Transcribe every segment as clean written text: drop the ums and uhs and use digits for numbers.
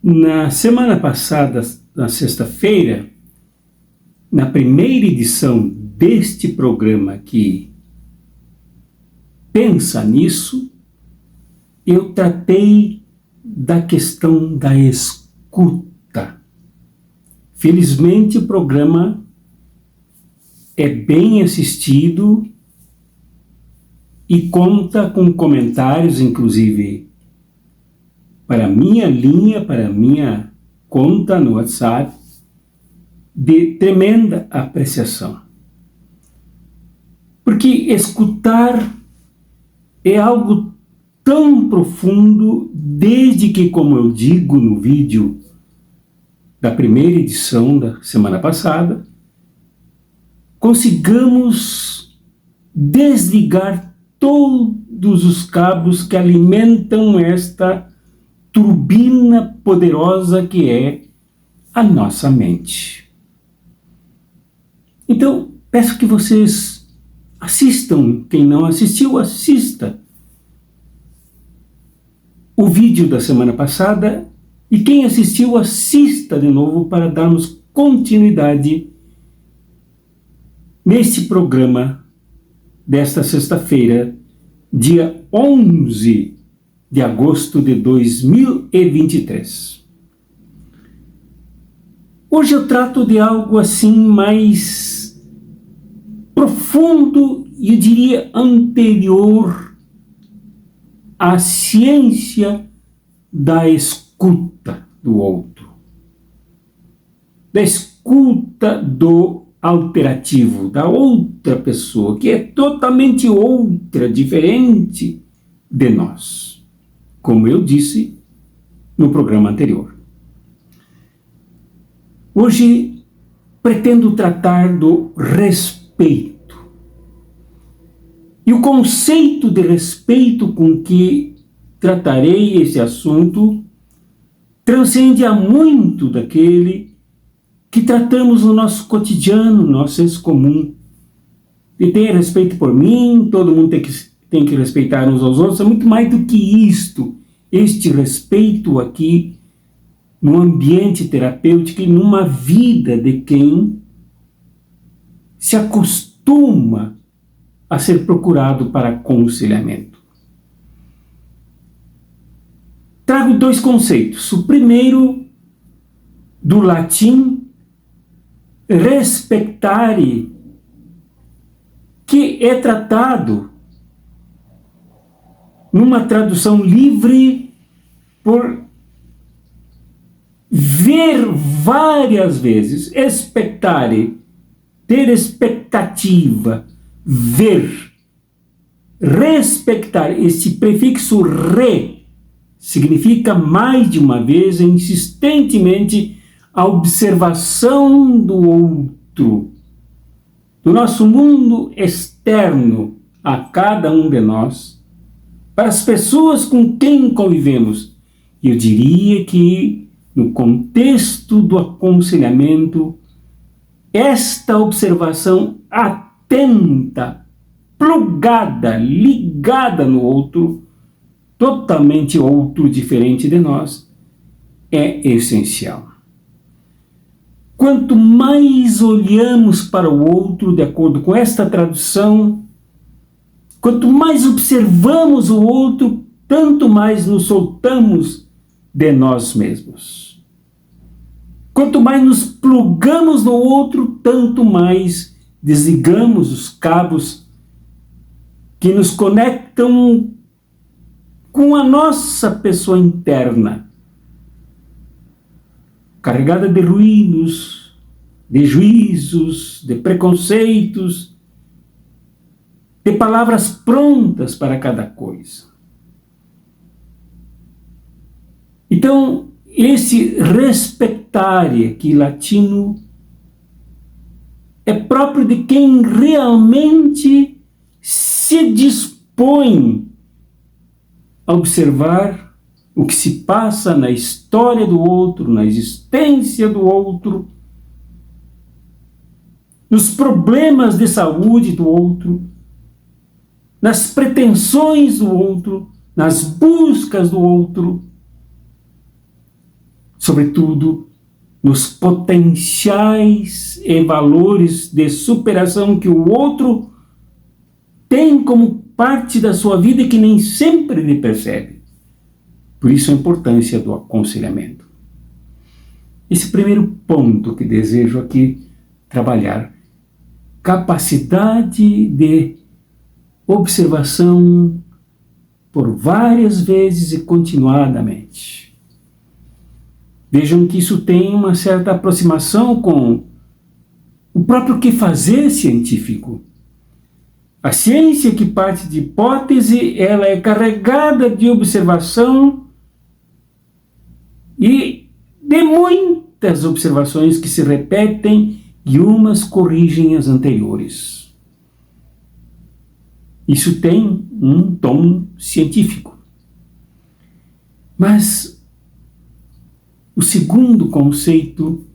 Na semana passada, na sexta-feira, na primeira edição deste programa que pensa nisso, eu tratei da questão da escuta. Felizmente, o programa é bem assistido e conta com comentários, inclusive, para minha linha, para minha conta no WhatsApp, de tremenda apreciação. Porque escutar é algo tão profundo, desde que, como eu digo no vídeo da primeira edição da semana passada, consigamos desligar todos os cabos que alimentam esta turbina poderosa que é a nossa mente. Então, peço que vocês assistam, quem não assistiu, assista o vídeo da semana passada, e quem assistiu, assista de novo para darmos continuidade neste programa desta sexta-feira, dia 11 de agosto de 2023. Hoje eu trato de algo assim mais profundo e eu diria anterior à ciência da escuta do outro, da escuta do alterativo, da outra pessoa, que é totalmente outra, diferente de nós, como eu disse no programa anterior. Hoje pretendo tratar do respeito. E o conceito de respeito com que tratarei esse assunto transcende a muito daquele que tratamos no nosso cotidiano, no nosso senso comum. E ter respeito por mim, todo mundo tem que respeitar uns aos outros, é muito mais do que isto. Este respeito aqui no ambiente terapêutico e numa vida de quem se acostuma a ser procurado para aconselhamento. Trago dois conceitos. O primeiro, do latim, respectare, que é tratado numa tradução livre por ver várias vezes, expectare, ter expectativa, ver, respeitar. Esse prefixo re significa mais de uma vez, insistentemente, a observação do outro, do nosso mundo externo a cada um de nós, para as pessoas com quem convivemos. Eu diria que, no contexto do aconselhamento, esta observação atenta, plugada, ligada no outro, totalmente outro, diferente de nós, é essencial. Quanto mais olhamos para o outro, de acordo com esta tradução, quanto mais observamos o outro, tanto mais nos soltamos de nós mesmos. Quanto mais nos plugamos no outro, tanto mais desligamos os cabos que nos conectam com a nossa pessoa interna, carregada de ruídos, de juízos, de preconceitos, de palavras prontas para cada coisa. Então, esse respectare aqui latino é próprio de quem realmente se dispõe a observar o que se passa na história do outro, na existência do outro, nos problemas de saúde do outro, nas pretensões do outro, nas buscas do outro, sobretudo nos potenciais e valores de superação que o outro tem como parte da sua vida e que nem sempre ele percebe. Por isso a importância do aconselhamento. Esse primeiro ponto que desejo aqui trabalhar, capacidade de observação por várias vezes e continuadamente. Vejam que isso tem uma certa aproximação com o próprio que fazer científico. A ciência que parte de hipótese, ela é carregada de observação e de muitas observações que se repetem e umas corrigem as anteriores. Isso tem um tom científico. Mas o segundo conceito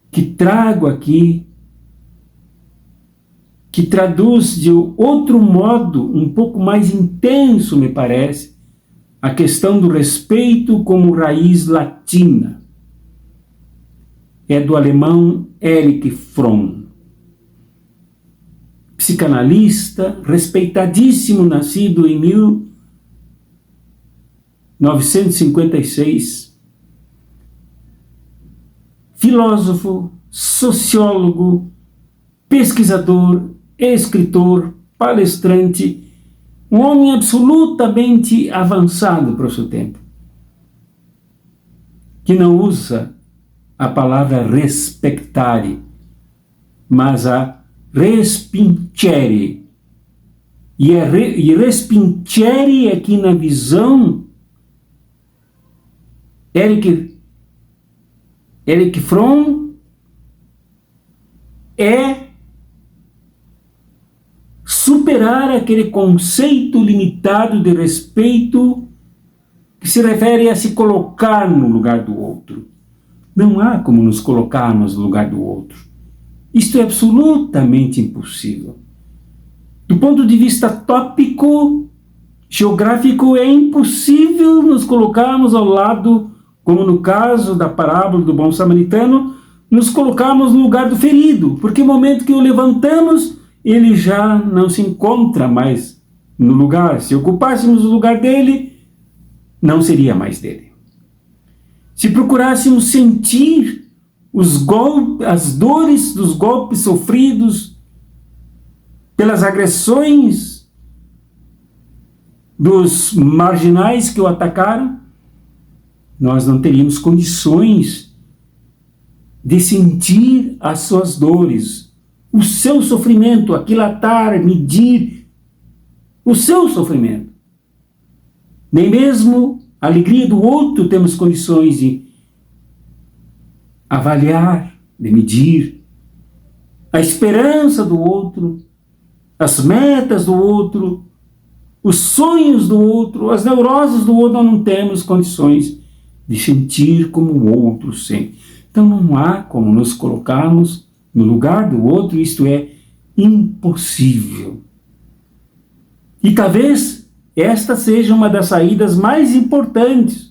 que trago aqui, que traduz de outro modo, um pouco mais intenso, me parece, a questão do respeito como raiz latina, é do alemão Erich Fromm, psicanalista, respeitadíssimo, nascido em 1956, filósofo, sociólogo, pesquisador, escritor, palestrante, um homem absolutamente avançado para o seu tempo, que não usa a palavra respectare, mas a respingere. E respingere aqui na visão Erich Fromm é superar aquele conceito limitado de respeito que se refere a se colocar no lugar do outro. Não há como nos colocarmos no lugar do outro. Isto é absolutamente impossível. Do ponto de vista tópico, geográfico, é impossível nos colocarmos ao lado, como no caso da parábola do bom samaritano, nos colocarmos no lugar do ferido, porque no momento que o levantamos, ele já não se encontra mais no lugar. Se ocupássemos o lugar dele, não seria mais dele. Se procurássemos sentir as dores dos golpes sofridos pelas agressões dos marginais que o atacaram, nós não teríamos condições de sentir as suas dores, o seu sofrimento, aquilatar, medir o seu sofrimento. Nem mesmo a alegria do outro temos condições de avaliar, de medir. A esperança do outro, as metas do outro, os sonhos do outro, as neuroses do outro, nós não temos condições de sentir como o outro sente. Então não há como nos colocarmos no lugar do outro, isto é impossível. E talvez esta seja uma das saídas mais importantes,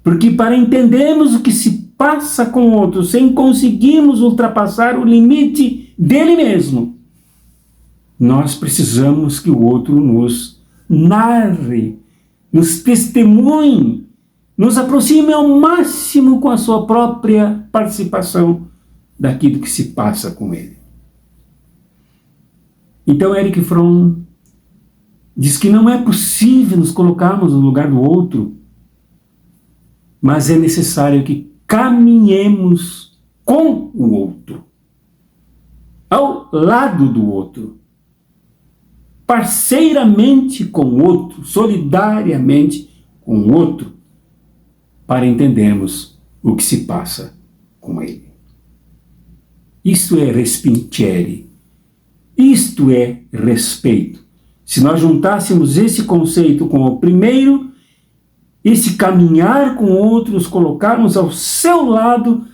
porque para entendermos o que se passa com o outro, sem conseguirmos ultrapassar o limite dele mesmo, nós precisamos que o outro nos narre, nos testemunhe, nos aproxime ao máximo com a sua própria participação daquilo que se passa com ele. Então Erich Fromm diz que não é possível nos colocarmos no lugar do outro, mas é necessário que caminhemos com o outro, ao lado do outro, parceiramente com o outro, solidariamente com o outro, para entendermos o que se passa com ele. Isto é respingere, isto é respeito. Se nós juntássemos esse conceito com o primeiro, esse caminhar com o outro, nos colocarmos ao seu lado,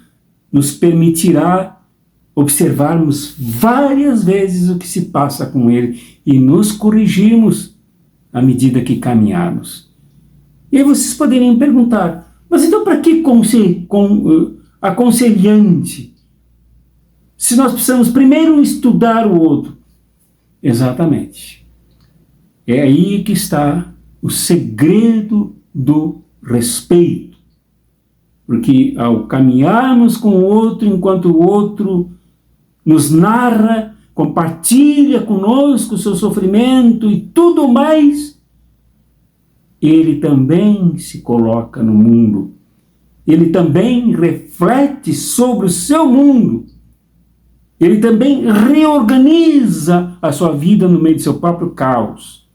nos permitirá observarmos várias vezes o que se passa com ele e nos corrigirmos à medida que caminhamos. E aí vocês poderiam perguntar, mas então para que aconselhante? Se nós precisamos primeiro estudar o outro. Exatamente. É aí que está o segredo do respeito. Porque ao caminharmos com o outro, enquanto o outro nos narra, compartilha conosco o seu sofrimento e tudo mais, ele também se coloca no mundo. Ele também reflete sobre o seu mundo. Ele também reorganiza a sua vida no meio do seu próprio caos.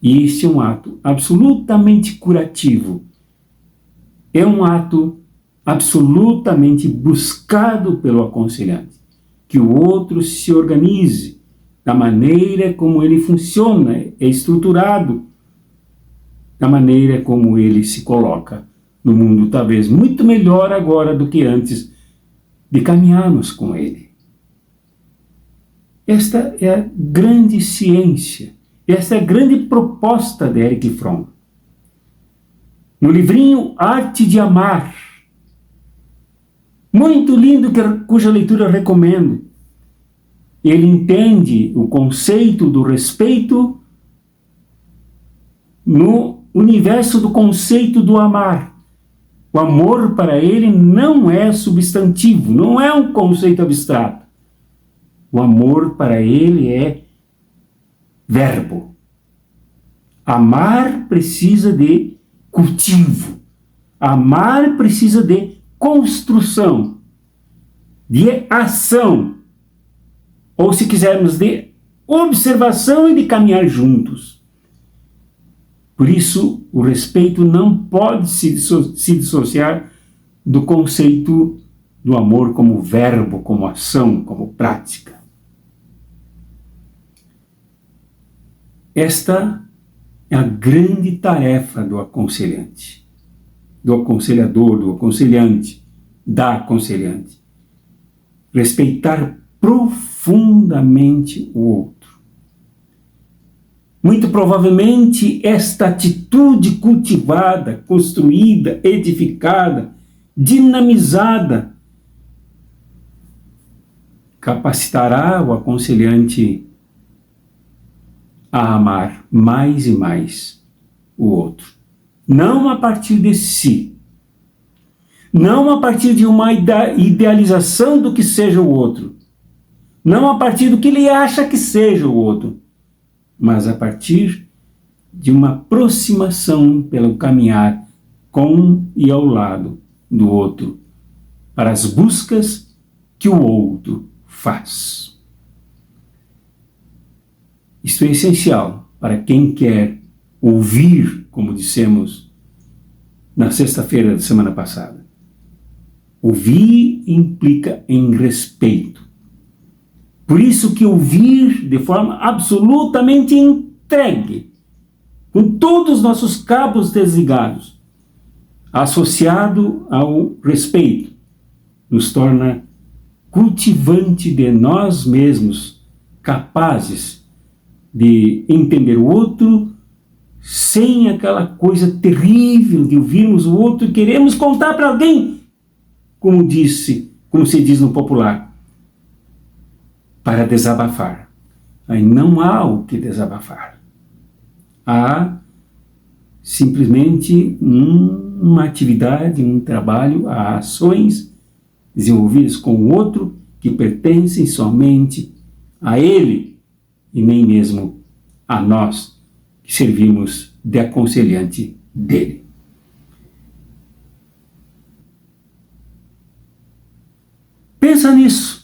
E este é um ato absolutamente curativo. É um ato absolutamente buscado pelo aconselhante. Que o outro se organize da maneira como ele funciona, é estruturado, da maneira como ele se coloca no mundo, talvez muito melhor agora do que antes de caminharmos com ele. Esta é a grande ciência, esta é a grande proposta de Erich Fromm. No livrinho Arte de Amar, muito lindo, cuja leitura eu recomendo, ele entende o conceito do respeito no universo do conceito do amar. O amor para ele não é substantivo, não é um conceito abstrato. O amor para ele é verbo. Amar precisa de cultivo. Amar precisa de construção, de ação, ou se quisermos, de observação e de caminhar juntos. Por isso, o respeito não pode se dissociar do conceito do amor como verbo, como ação, como prática. Esta é a grande tarefa do aconselhante, do aconselhador, do aconselhante, da aconselhante. Respeitar profundamente o outro. Muito provavelmente esta atitude cultivada, construída, edificada, dinamizada, capacitará o aconselhante a amar mais e mais o outro. Não a partir de si, não a partir de uma idealização do que seja o outro, não a partir do que ele acha que seja o outro, mas a partir de uma aproximação pelo caminhar com e ao lado do outro, para as buscas que o outro faz. Isto é essencial para quem quer ouvir, como dissemos na sexta-feira da semana passada. Ouvir implica em respeito. Por isso que ouvir de forma absolutamente entregue, com todos os nossos cabos desligados, associado ao respeito, nos torna cultivante de nós mesmos, capazes de entender o outro sem aquela coisa terrível de ouvirmos o outro e queremos contar para alguém, como se diz no popular, para desabafar. Aí não há o que desabafar. Há simplesmente uma atividade, um trabalho, há ações desenvolvidas com o outro que pertencem somente a ele e nem mesmo a nós que servimos de aconselhante dele. Pensa nisso.